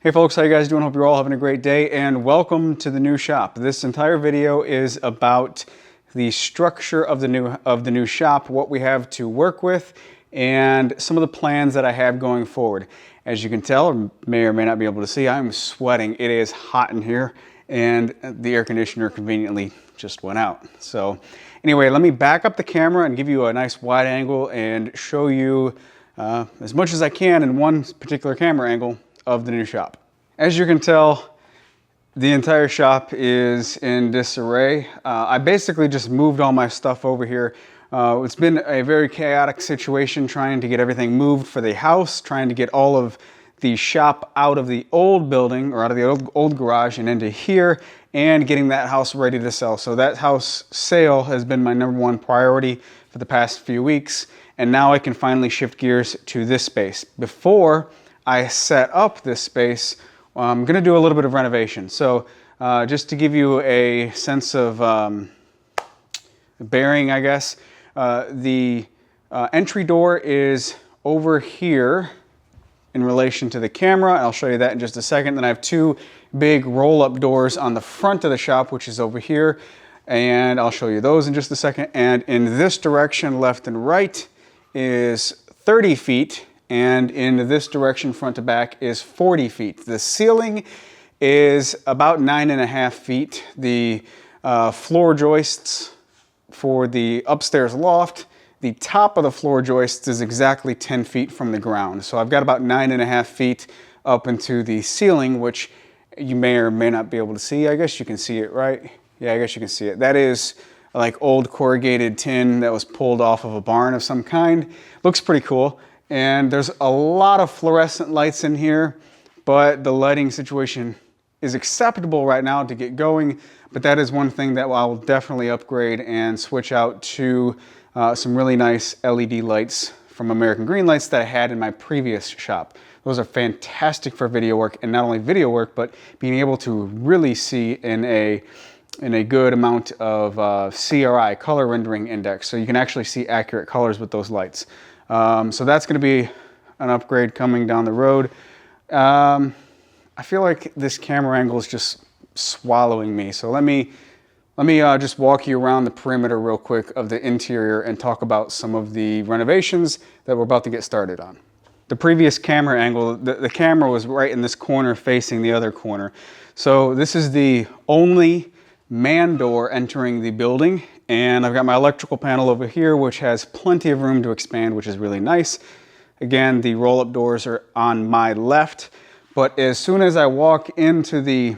Hey folks, how you guys doing? Hope you're all having a great day and welcome to the new shop. This entire video is about the structure of the new shop, what we have to work with, and some of the plans that I have going forward. As you can tell, or may not be able to see, I'm sweating. It is hot in here and the air conditioner conveniently just went out. So anyway, let me back up the camera and give you a nice wide angle and show you as much as I can in one particular camera angle of the new shop. As you can tell, the entire shop is in disarray. I basically just moved all my stuff over here. It's been a very chaotic situation trying to get everything moved for the house, trying to get all of the shop out of the old building or out of the old garage and into here, and getting that house ready to sell. So that house sale has been my #1 priority for the past few weeks, and now I can finally shift gears to this space. Before I set up this space, I'm going to do a little bit of renovation. So just to give you a sense of bearing, I guess, the entry door is over here in relation to the camera. I'll show you that in just a second. Then I have two big roll-up doors on the front of the shop, which is over here, and I'll show you those in just a second. And in this direction, left and right, is 30 feet. And in this direction, front to back, is 40 feet. The ceiling is about 9.5 feet. The floor joists for the upstairs loft, the top of the floor joists is exactly 10 feet from the ground. So I've got about 9.5 feet up into the ceiling, which you may or may not be able to see. I guess you can see it, right? Yeah, I guess you can see it. That is like old corrugated tin that was pulled off of a barn of some kind. Looks pretty cool. And there's a lot of fluorescent lights in here, but the lighting situation is acceptable right now to get going. But that is one thing that I'll definitely upgrade and switch out to some really nice LED lights from American Green Lights that I had in my previous shop. Those are fantastic for video work, and not only video work, but being able to really see in a good amount of CRI, color rendering index. So you can actually see accurate colors with those lights. So that's going to be an upgrade coming down the road. I feel like this camera angle is just swallowing me. So let me just walk you around the perimeter real quick of the interior and talk about some of the renovations that we're about to get started on. The previous camera angle, the camera was right in this corner facing the other corner. So this is the only man door entering the building. And I've got my electrical panel over here, which has plenty of room to expand, which is really nice. Again, the roll-up doors are on my left, but as soon as I walk into the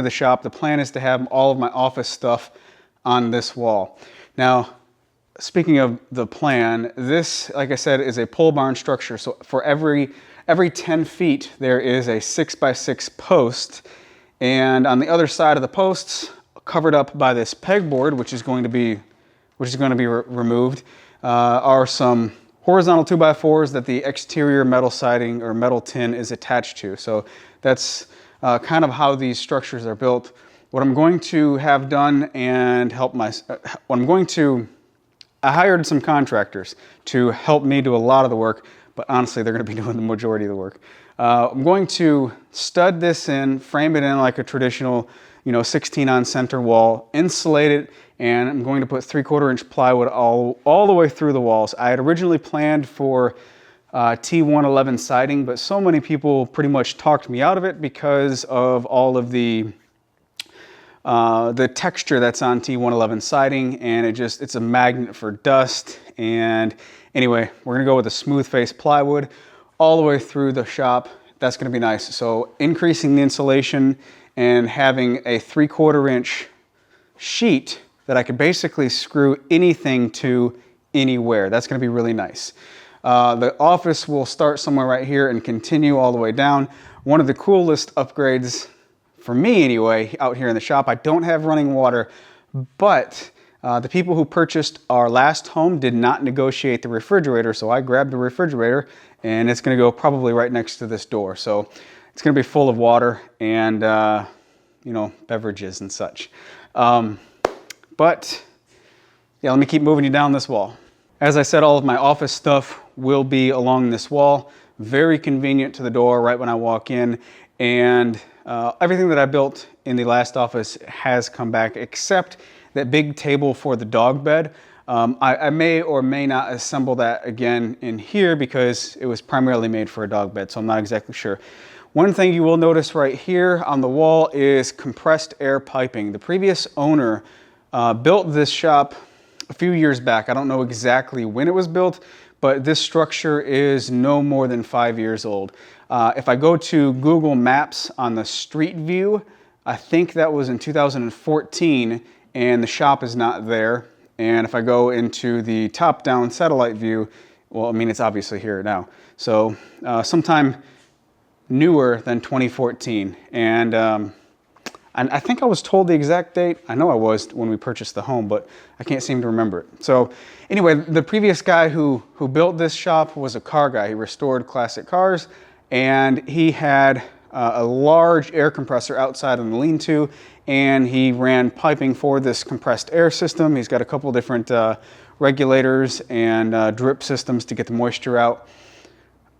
shop, the plan is to have all of my office stuff on this wall. Now, speaking of the plan, this, like I said, is a pole barn structure. So for every 10 feet, there is a 6x6 post, and on the other side of the posts, covered up by this pegboard, which is going to be removed, are some horizontal 2x4s that the exterior metal siding or metal tin is attached to. So that's kind of how these structures are built. What I'm going to have done and I hired some contractors to help me do a lot of the work, but honestly, they're going to be doing the majority of the work. I'm going to stud this in, frame it in like a traditional 16 on center wall, insulate it, and I'm going to put 3/4 inch plywood all the way through the walls. I had originally planned for T111 siding, but so many people pretty much talked me out of it because of all of the texture that's on T111 siding, and it's a magnet for dust. And anyway, we're gonna go with a smooth face plywood all the way through the shop. That's gonna be nice. So increasing the insulation and having a 3/4 inch sheet that I could basically screw anything to anywhere. That's going to be really nice. The office will start somewhere right here and continue all the way down. One of the coolest upgrades, for me anyway, out here in the shop, I don't have running water, but the people who purchased our last home did not negotiate the refrigerator, so I grabbed the refrigerator, and it's going to go probably right next to this door. So it's going to be full of water and, beverages and such. But yeah, let me keep moving you down this wall. As I said, all of my office stuff will be along this wall. very convenient to the door right when I walk in, and everything that I built in the last office has come back except that big table for the dog bed. I may or may not assemble that again in here because it was primarily made for a dog bed, so I'm not exactly sure. One thing you will notice right here on the wall is compressed air piping. The previous owner built this shop a few years back. I don't know exactly when it was built, but this structure is no more than 5 years old. If I go to Google Maps on the street view, I think that was in 2014, and the shop is not there. And if I go into the top-down satellite view, well, I mean, it's obviously here now. So sometime newer than 2014. And I think I was told the exact date. I know I was when we purchased the home, but I can't seem to remember it. So anyway, the previous guy who built this shop was a car guy. He restored classic cars, and he had a large air compressor outside in the lean-to, and he ran piping for this compressed air system. He's got a couple different regulators and drip systems to get the moisture out.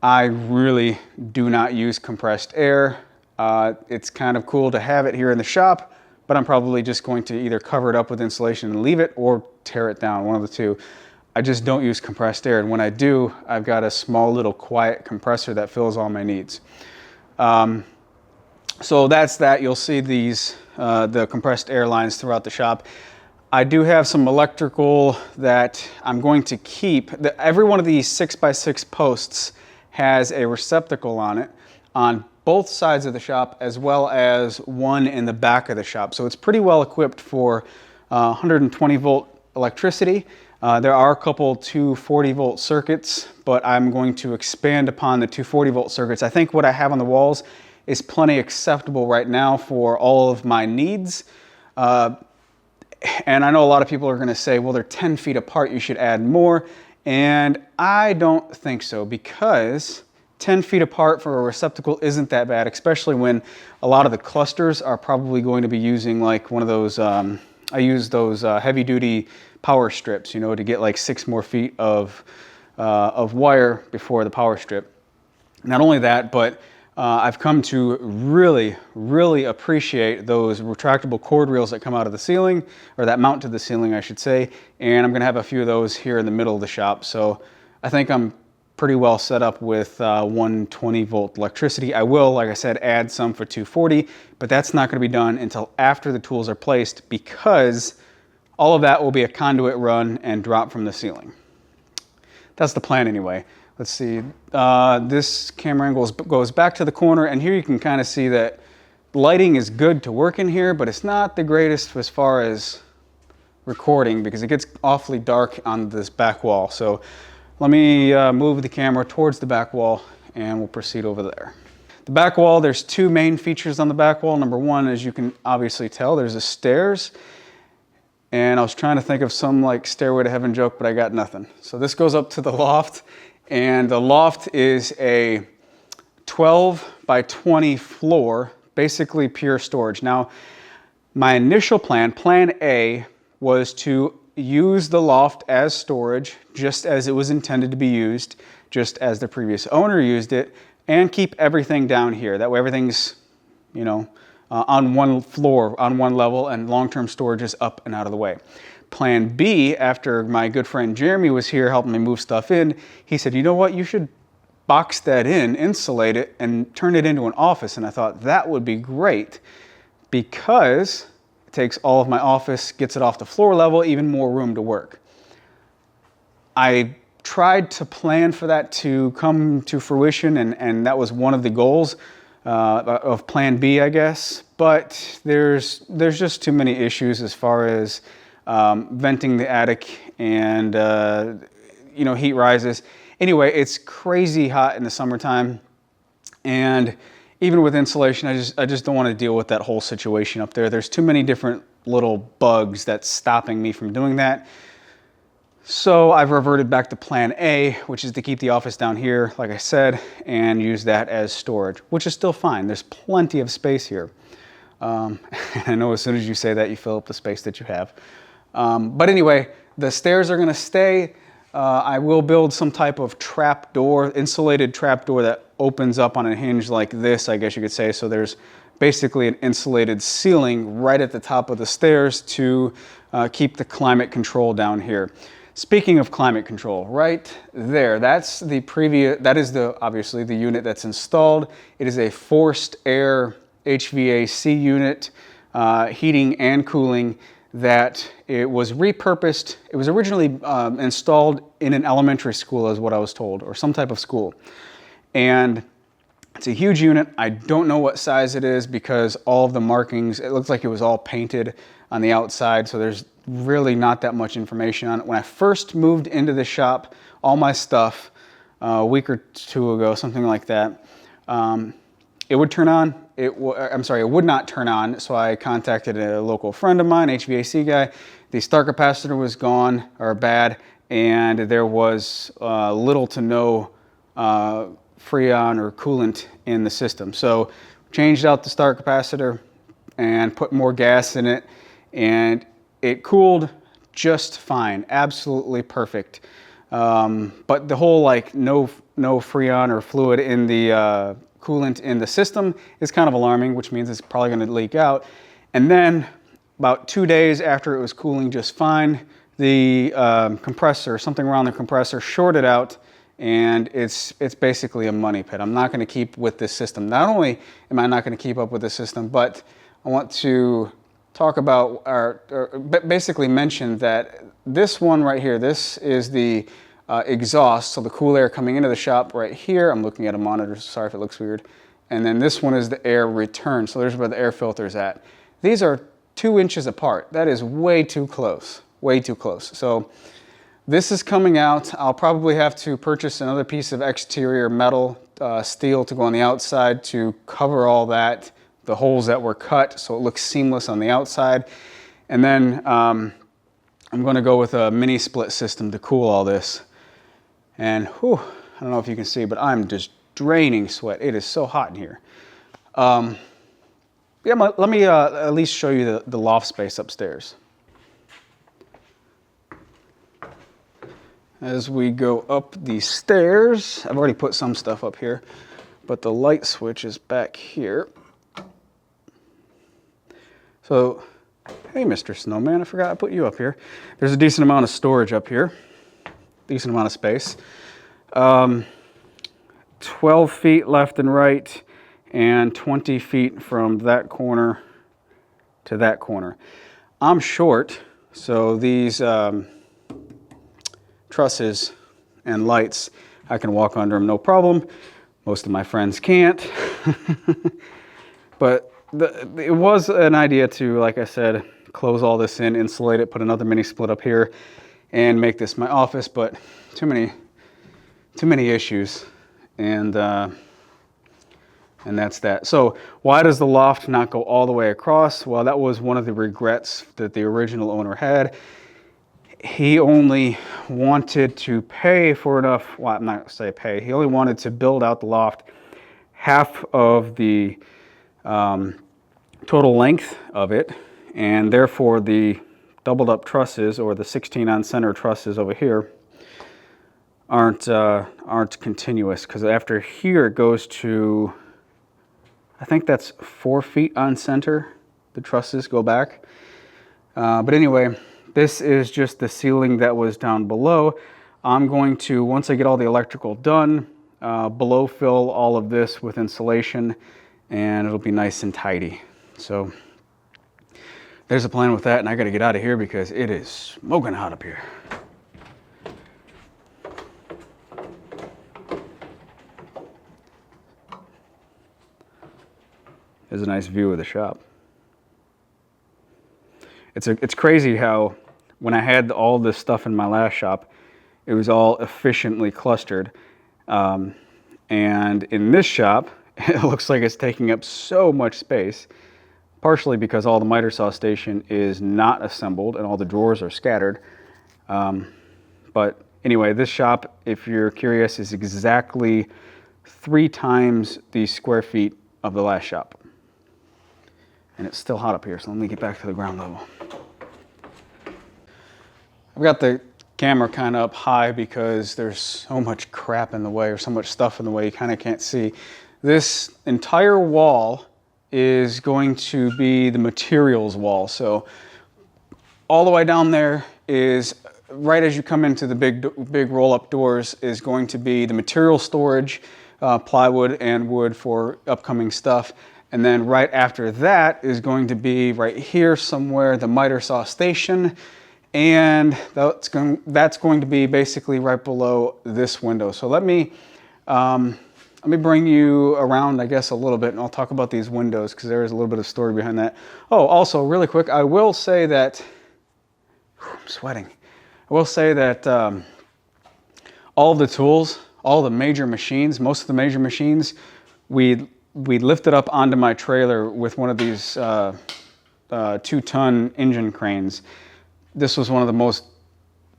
I really do not use compressed air. It's kind of cool to have it here in the shop, but I'm probably just going to either cover it up with insulation and leave it or tear it down, one of the two. I just don't use compressed air, and when I do, I've got a small little quiet compressor that fills all my needs. So that's that. You'll see these the compressed air lines throughout the shop. I do have some electrical that I'm going to keep. Every one of these 6x6 posts has a receptacle on it on both sides of the shop, as well as one in the back of the shop. So it's pretty well equipped for 120 volt electricity. There are a couple 240 volt circuits, but I'm going to expand upon the 240 volt circuits. I think what I have on the walls is plenty acceptable right now for all of my needs. And I know a lot of people are gonna say, well, they're 10 feet apart, you should add more. And I don't think so, because 10 feet apart for a receptacle isn't that bad, especially when a lot of the clusters are probably going to be using like one of those, I use those heavy duty power strips, you know, to get like 6 more feet of wire before the power strip. Not only that, but I've come to really, really appreciate those retractable cord reels that come out of the ceiling, or that mount to the ceiling, I should say. And I'm gonna have a few of those here in the middle of the shop. So I think I'm pretty well set up with 120 volt electricity. I will, like I said, add some for 240, but that's not gonna be done until after the tools are placed, because all of that will be a conduit run and drop from the ceiling. That's the plan anyway. Let's see, this camera angle goes back to the corner, and here you can kind of see that lighting is good to work in here, but it's not the greatest as far as recording, because it gets awfully dark on this back wall. So let me move the camera towards the back wall, and we'll proceed over there. The back wall, there's 2 main features on the back wall. Number one, as you can obviously tell, there's the stairs. And I was trying to think of some like Stairway to Heaven joke, but I got nothing. So this goes up to the loft. And the loft is a 12 by 20 floor, basically pure storage. Now, my initial plan, plan A, was to use the loft as storage, just as it was intended to be used, just as the previous owner used it, and keep everything down here. That way everything's, you know, on one floor, on one level, and long-term storage is up and out of the way. Plan B, after my good friend Jeremy was here helping me move stuff in, he said, you know what, you should box that in, insulate it, and turn it into an office. And I thought that would be great, because it takes all of my office, gets it off the floor level, even more room to work. I tried to plan for that to come to fruition, and that was one of the goals of Plan B, I guess. But there's just too many issues as far as venting the attic and you know, heat rises. Anyway, it's crazy hot in the summertime, and even with insulation, I just don't want to deal with that whole situation up there. There's too many different little bugs that's stopping me from doing that. So I've reverted back to Plan A, which is to keep the office down here, like I said, and use that as storage, which is still fine. There's plenty of space here. I know as soon as you say that, you fill up the space that you have. But anyway, the stairs are gonna stay. I will build some type of trap door, insulated trap door that opens up on a hinge like this, I guess you could say. So there's basically an insulated ceiling right at the top of the stairs to keep the climate control down here. Speaking of climate control, right there, that is obviously the unit that's installed. It is a forced air HVAC unit, heating and cooling, that it was repurposed. It was originally installed in an elementary school, is what I was told, or some type of school. And it's a huge unit. I don't know what size it is because all of the markings, it looks like it was all painted on the outside, so there's really not that much information on it. When I first moved into the shop, all my stuff, a week or two ago, something like that, it would turn on. It would not turn on, so I contacted a local friend of mine, HVAC guy. The start capacitor was gone, or bad, and there was little to no Freon or coolant in the system. So changed out the start capacitor and put more gas in it, and it cooled just fine, absolutely perfect. But the whole no Freon or fluid in the coolant in the system is kind of alarming, which means it's probably going to leak out. And then about 2 days after it was cooling just fine, the compressor, something around the compressor, shorted out, and it's basically a money pit. I'm not going to keep with this system. Not only am I not going to keep up with this system, but I want to talk about, basically mention that this one right here, this is the exhaust, so the cool air coming into the shop right here. I'm looking at a monitor, sorry if it looks weird. And then this one is the air return, so there's where the air filter is at. These are 2 inches apart. That is way too close, way too close. So this is coming out. I'll probably have to purchase another piece of exterior metal, steel, to go on the outside to cover all that, the holes that were cut, so it looks seamless on the outside. And then I'm going to go with a mini split system to cool all this. And whew, I don't know if you can see, but I'm just draining sweat. It is so hot in here. Yeah, let me at least show you the loft space upstairs. As we go up these stairs, I've already put some stuff up here, but the light switch is back here. So, hey, Mr. Snowman, I forgot I put you up here. There's a decent amount of storage up here, decent amount of space. 12 feet left and right, and 20 feet from that corner to that corner. I'm short, so these trusses and lights, I can walk under them no problem. Most of my friends can't. But it was an idea to, like I said, close all this in, insulate it, put another mini split up here, and make this my office, but too many issues, and that's that. So why does the loft not go all the way across? Well, that was one of the regrets that the original owner had. He only wanted to pay for enough, well, I'm not going to say pay, he only wanted to build out the loft half of the total length of it, and therefore the doubled up trusses, or the 16 on center trusses over here, aren't continuous, because after here it goes to, I think that's 4 feet on center, the trusses go back. But anyway, this is just the ceiling that was down below. I'm going to, once I get all the electrical done, below fill all of this with insulation, and it'll be nice and tidy. So there's a plan with that, and I got to get out of here because it is smoking hot up here. There's a nice view of the shop. It's crazy how when I had all this stuff in my last shop, it was all efficiently clustered. And in this shop, it looks like it's taking up so much space, partially because all the miter saw station is not assembled and all the drawers are scattered. But anyway, this shop, if you're curious, is exactly 3 times the square feet of the last shop. And it's still hot up here, so let me get back to the ground level. I've got the camera kind of up high because there's so much crap in the way or so much stuff in the way you kind of can't see. This entire wall is going to be the materials wall. So all the way down there is, right as you come into the big roll-up doors, is going to be the material storage, plywood and wood for upcoming stuff. And then right after that is going to be right here somewhere the miter saw station. And that's going to be basically right below this window. So let me bring you around, I guess, a little bit, and I'll talk about these windows because there is a little bit of story behind that. Oh, also, really quick, I will say that, I'm sweating. I will say that all the tools, all the major machines, most of the major machines, we lifted up onto my trailer with one of these 2-ton engine cranes. This was one of the most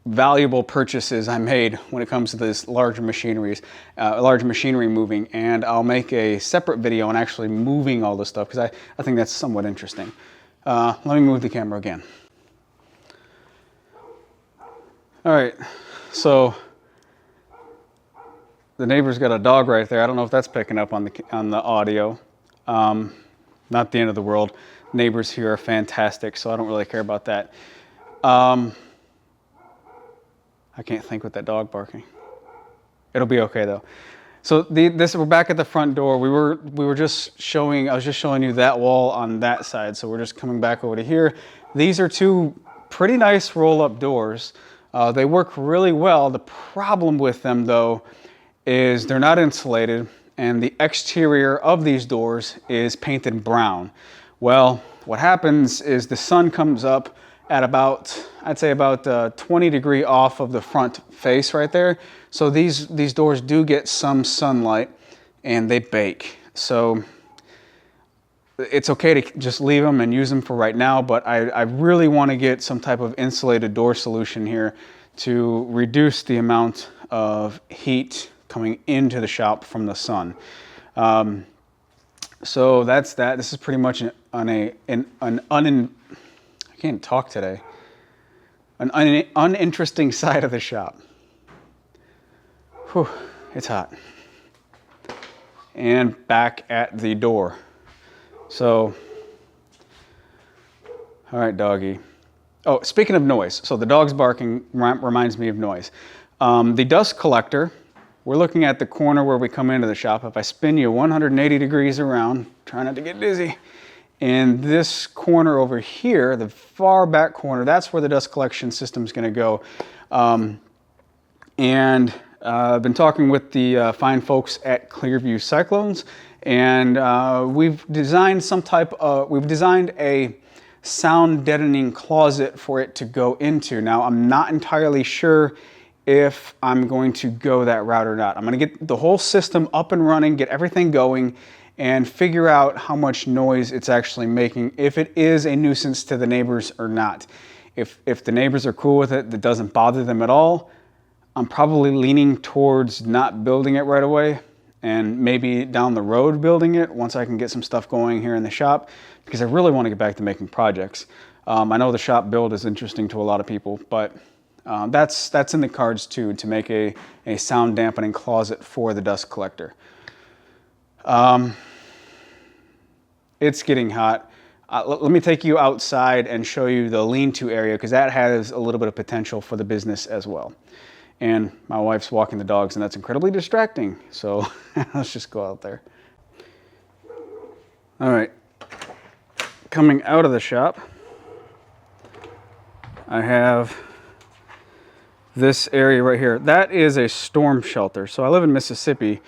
valuable purchases I made when it comes to this large machinery moving, and I'll make a separate video on actually moving all this stuff because I think that's somewhat interesting. Let me move the camera again. All right, so the neighbor's got a dog right there. I don't know if that's picking up on the audio. Not the end of the world. Neighbors here are fantastic, so I don't really care about that. I can't think with that dog barking. It'll be okay though. So we're back at the front door. we were just showing, I was just showing you that wall on that side. So we're just coming back over to here. These are two pretty nice roll-up doors. They work really well. The problem with them though is they're not insulated, and the exterior of these doors is painted brown. Well, what happens is the sun comes up at about, I'd say about 20 degrees off of the front face right there. So these doors do get some sunlight and they bake. So it's okay to just leave them and use them for right now, but I really want to get some type of insulated door solution here to reduce the amount of heat coming into the shop from the sun. So that's that. This is pretty much I can't talk today. An uninteresting side of the shop. Whew, it's hot. And back at the door. So, all right, doggy. Oh, speaking of noise, so the dog's barking reminds me of noise. The dust collector, we're looking at the corner where we come into the shop. If I spin you 180 degrees around, try not to get dizzy. And this corner over here, the far back corner, that's where the dust collection system is going to go. I've been talking with the fine folks at Clearview Cyclones, and we've designed a sound deadening closet for it to go into. Now, I'm not entirely sure if I'm going to go that route or not. I'm going to get the whole system up and running, get everything going, and figure out how much noise it's actually making, if it is a nuisance to the neighbors or not. If the neighbors are cool with it, that doesn't bother them at all, I'm probably leaning towards not building it right away, and maybe down the road building it once I can get some stuff going here in the shop, because I really want to get back to making projects. I know the shop build is interesting to a lot of people, but that's in the cards too, to make a sound dampening closet for the dust collector. It's getting hot. Let me take you outside and show you the lean-to area, because that has a little bit of potential for the business as well. And my wife's walking the dogs, and that's incredibly distracting. So let's just go out there. All right, coming out of the shop, I have this area right here. That is a storm shelter. So I live in Mississippi,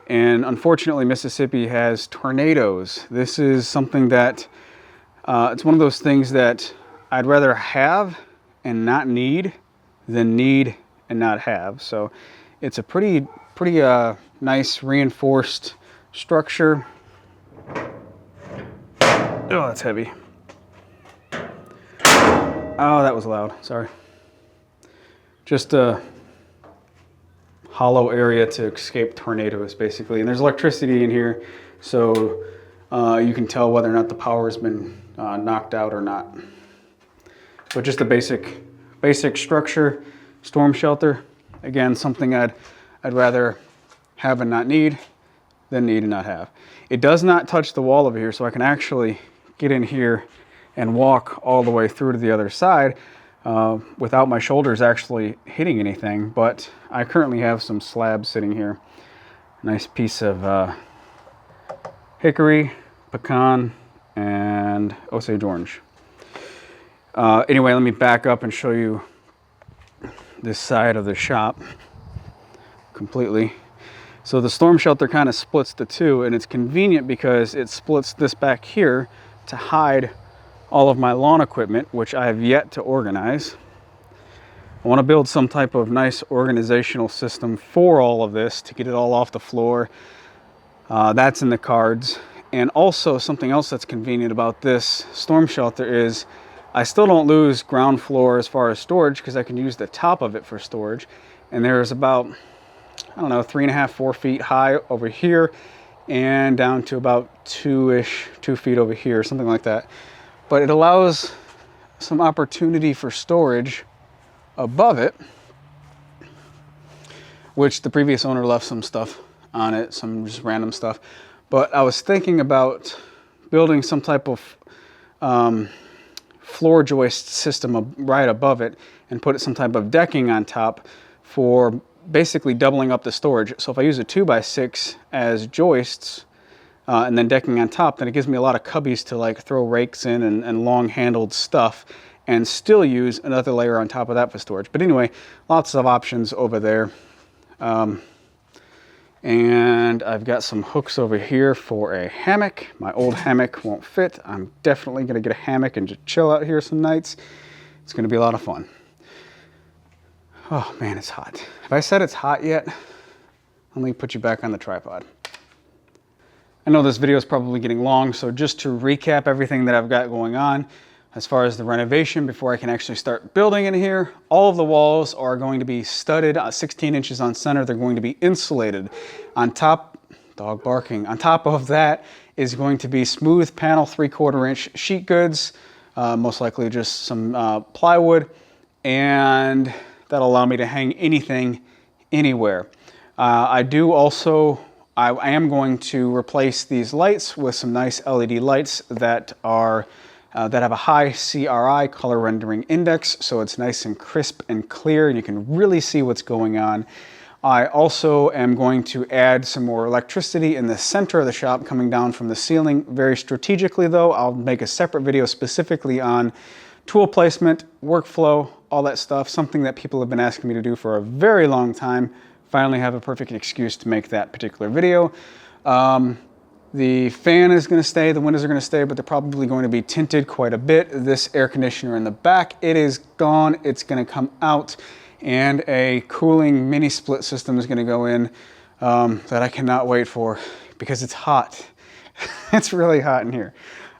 and unfortunately Mississippi has tornadoes. This is something that, it's one of those things that I'd rather have and not need than need and not have. So it's a pretty nice reinforced structure. Oh, that's heavy. Oh, that was loud, sorry. Just a hollow area to escape tornadoes, basically. And there's electricity in here, so you can tell whether or not the power has been knocked out or not. But just a basic structure storm shelter. Again, something I'd rather have and not need than need and not have. It does not touch the wall over here, so I can actually get in here and walk all the way through to the other side without my shoulders actually hitting anything. But I currently have some slabs sitting here. Nice piece of hickory, pecan, and Osage orange. Anyway, let me back up and show you this side of the shop completely. So the storm shelter kind of splits the two, and it's convenient because it splits this back here to hide all of my lawn equipment, which I have yet to organize. I want to build some type of nice organizational system for all of this to get it all off the floor. That's in the cards. And also something else that's convenient about this storm shelter is I still don't lose ground floor as far as storage because I can use the top of it for storage. And there's about, I don't know, 3.5, 4 feet high over here and down to about 2 feet over here, something like that. But it allows some opportunity for storage above it, which the previous owner left some stuff on it, some just random stuff. But I was thinking about building some type of floor joist system right above it and put some type of decking on top for basically doubling up the storage. So if I use a 2x6 as joists and then decking on top, then it gives me a lot of cubbies to like throw rakes in and long handled stuff, and still use another layer on top of that for storage. But anyway, lots of options over there. And I've got some hooks over here for a hammock. My old hammock won't fit. I'm definitely gonna get a hammock and just chill out here some nights. It's gonna be a lot of fun. Oh man, it's hot. Have I said it's hot yet? Let me put you back on the tripod. I know this video is probably getting long, so just to recap everything that I've got going on, as far as the renovation, before I can actually start building in here, all of the walls are going to be studded 16 inches on center. They're going to be insulated. On top, dog barking, on top of that is going to be smooth panel 3/4 inch sheet goods, most likely just some plywood, and that'll allow me to hang anything anywhere. I am going to replace these lights with some nice LED lights that are that have a high CRI, color rendering index, so it's nice and crisp and clear and you can really see what's going on. I also am going to add some more electricity in the center of the shop coming down from the ceiling. Very strategically though, I'll make a separate video specifically on tool placement, workflow, all that stuff, something that people have been asking me to do for a very long time. Finally have a perfect excuse to make that particular video. The fan is going to stay, the windows are going to stay, but they're probably going to be tinted quite a bit. This air conditioner in the back, it is gone. It's going to come out, and a cooling mini split system is going to go in that I cannot wait for because it's hot. It's really hot in here.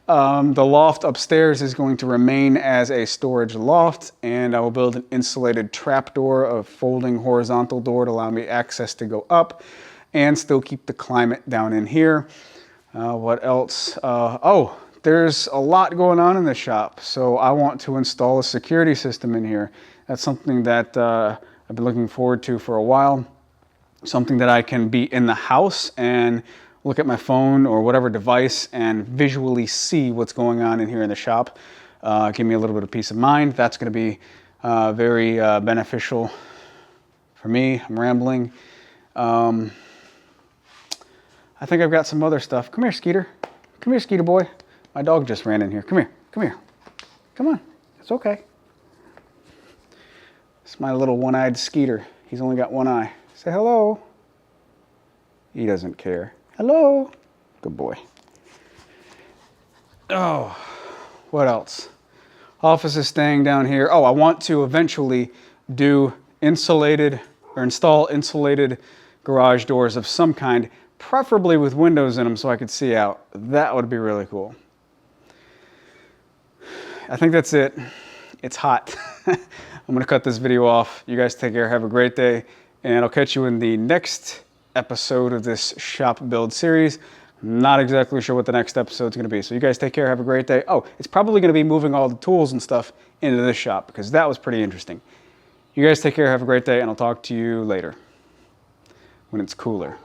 The loft upstairs is going to remain as a storage loft, and I will build an insulated trapdoor, a folding horizontal door to allow me access to go up and still keep the climate down in here. What else? Oh, there's a lot going on in the shop, so I want to install a security system in here. That's something that I've been looking forward to for a while. Something that I can be in the house and look at my phone or whatever device and visually see what's going on in here in the shop. Give me a little bit of peace of mind. That's going to be very beneficial for me. I'm rambling. I think I've got some other stuff. Come here, Skeeter. Come here, Skeeter boy. My dog just ran in here. Come here. Come here. Come on. It's okay. It's my little one-eyed Skeeter. He's only got one eye. Say hello. He doesn't care. Hello. Good boy. Oh, what else? Office is staying down here. Oh, I want to eventually do insulated or install insulated garage doors of some kind, preferably with windows in them so I could see out. That would be really cool. I think that's it. It's hot. I'm gonna cut this video off. You guys take care, have a great day, and I'll catch you in the next episode of this shop build series. I'm not exactly sure what the next episode's gonna be. So you guys take care, have a great day. Oh, it's probably gonna be moving all the tools and stuff into this shop because that was pretty interesting. You guys take care, have a great day, and I'll talk to you later when it's cooler.